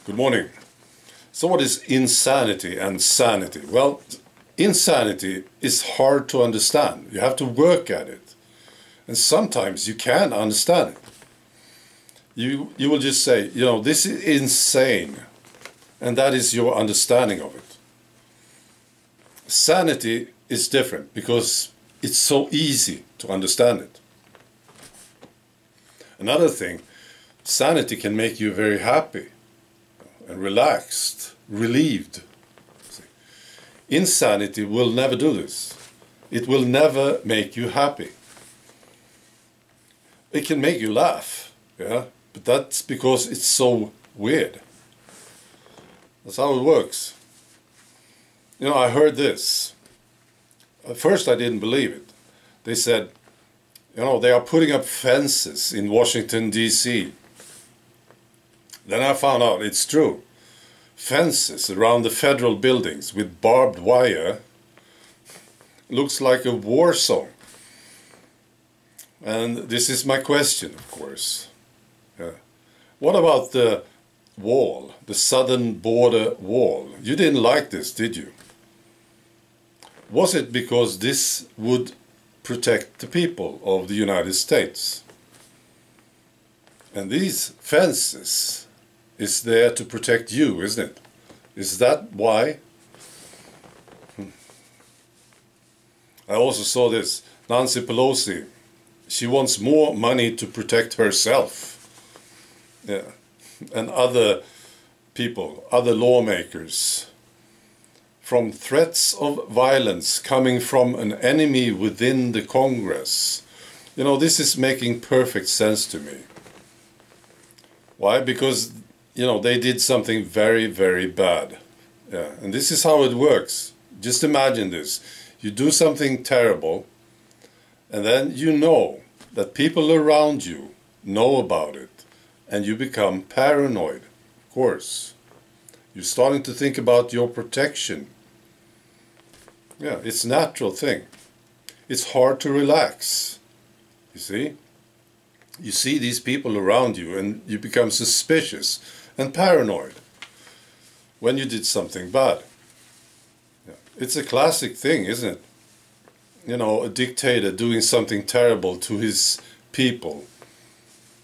Good morning. So what is insanity and sanity? Well, insanity is hard to understand. You have to work at it. And sometimes you can understand it. You will just say, this is insane. And that is your understanding of it. Sanity is different because it's so easy to understand it. Another thing, sanity can make you very happy and relaxed, relieved. Insanity will never do this. It will never make you happy. It can make you laugh, yeah, but that's because it's so weird. That's how it works. I heard this. At first I didn't believe it. They said, they are putting up fences in Washington, D.C. Then I found out it's true. Fences around the federal buildings with barbed wire. Looks like a war zone. And this is my question, of course. Yeah. What about the wall, the southern border wall? You didn't like this, did you? Was it because this would protect the people of the United States? And these fences is there to protect you, isn't it? Is that why? I also saw this. Nancy Pelosi, she wants more money to protect herself. Yeah. And other people, other lawmakers, from threats of violence coming from an enemy within the Congress. This is making perfect sense to me. Why? Because they did something very, very bad. Yeah, and this is how it works. Just imagine this. You do something terrible, and then you know that people around you know about it, and you become paranoid, of course. You're starting to think about your protection. Yeah, it's a natural thing. It's hard to relax, you see? You see these people around you, and you become suspicious and paranoid when you did something bad. Yeah. It's a classic thing, isn't it? A dictator doing something terrible to his people.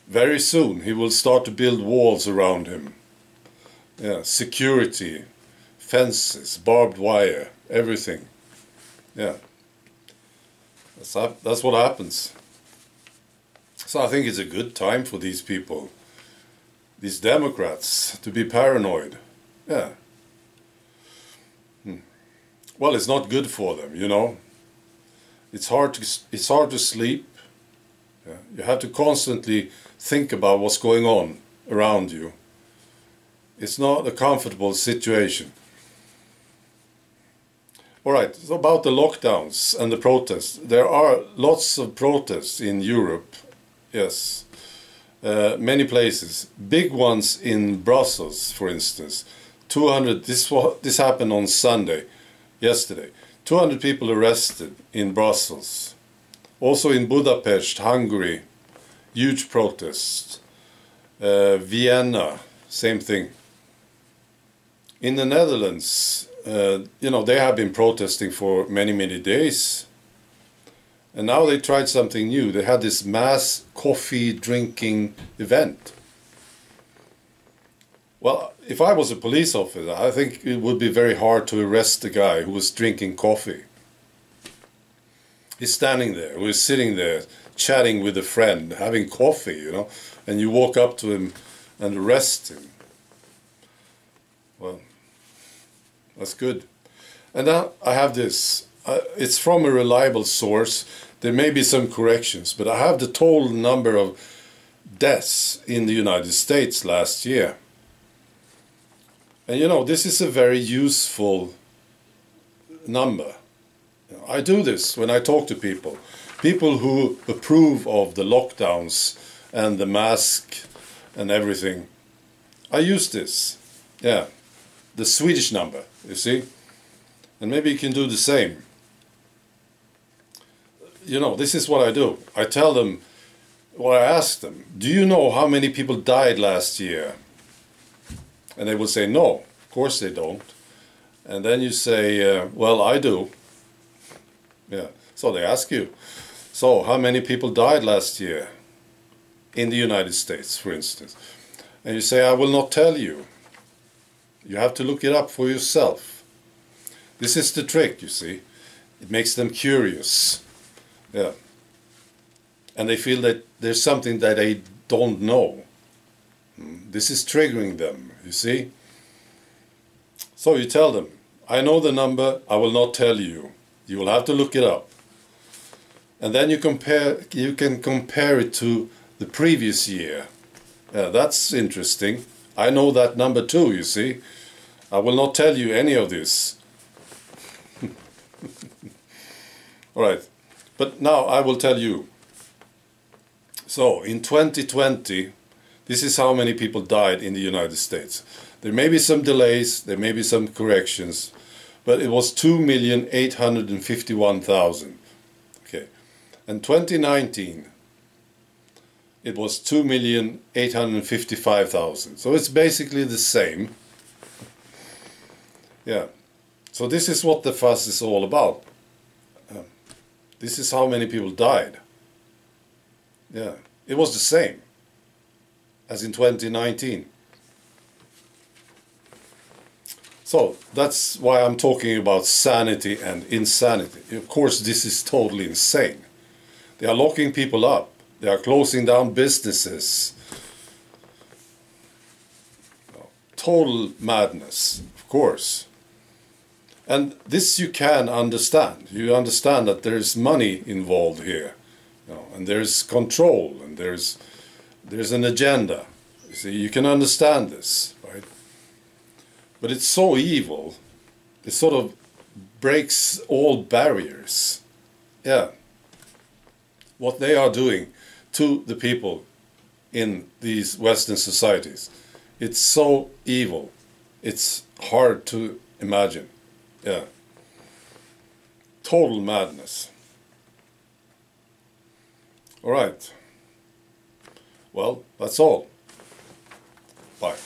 Very soon he will start to build walls around him. Yeah, security, fences, barbed wire, everything. Yeah, that's what happens. So I think it's a good time for these people, these Democrats, to be paranoid. Yeah. Well, it's not good for them, It's hard to sleep. Yeah. You have to constantly think about what's going on around you. It's not a comfortable situation. All right, so about the lockdowns and the protests. There are lots of protests in Europe, yes. Many places. Big ones in Brussels, for instance. 200, this happened on Sunday, yesterday. 200 people arrested in Brussels. Also in Budapest, Hungary, huge protests. Vienna, same thing. In the Netherlands, they have been protesting for many, many days. And now they tried something new. They had this mass coffee drinking event. Well, if I was a police officer, I think it would be very hard to arrest the guy who was drinking coffee. He's standing there, he's sitting there, chatting with a friend, having coffee, and you walk up to him and arrest him. Well, that's good. And now I have this. It's from a reliable source. There may be some corrections, but I have the total number of deaths in the United States last year. And this is a very useful number. I do this when I talk to people. People who approve of the lockdowns and the mask and everything. I use this. Yeah. The Swedish number, you see? And maybe you can do the same. This is what I do. I tell them, or I ask them, do you know how many people died last year? And they will say, no, of course they don't. And then you say, well, I do. Yeah. So they ask you, so how many people died last year in the United States, for instance? And you say, I will not tell you. You have to look it up for yourself. This is the trick, you see. It makes them curious. Yeah. And they feel that there's something that they don't know. This is triggering them, you see. So you tell them, I know the number, I will not tell you. You will have to look it up. And then you can compare it to the previous year. That's interesting. I know that number too, you see. I will not tell you any of this. All right. But now I will tell you. So in 2020, this is how many people died in the United States. There may be some delays, there may be some corrections, but it was 2,851,000. Okay. And 2019, it was 2,855,000. So it's basically the same. Yeah. So this is what the fuss is all about. This is how many people died. Yeah. It was the same as in 2019. So that's why I'm talking about sanity and insanity. Of course, this is totally insane. They are locking people up. They are closing down businesses. Total madness, of course. And this you can understand. You understand that there's money involved here. And there's control, and there's an agenda. You see, you can understand this, right? But it's so evil, it sort of breaks all barriers. Yeah. What they are doing to the people in these Western societies, it's so evil. It's hard to imagine. Yeah. Total madness. All right. Well, that's all. Bye.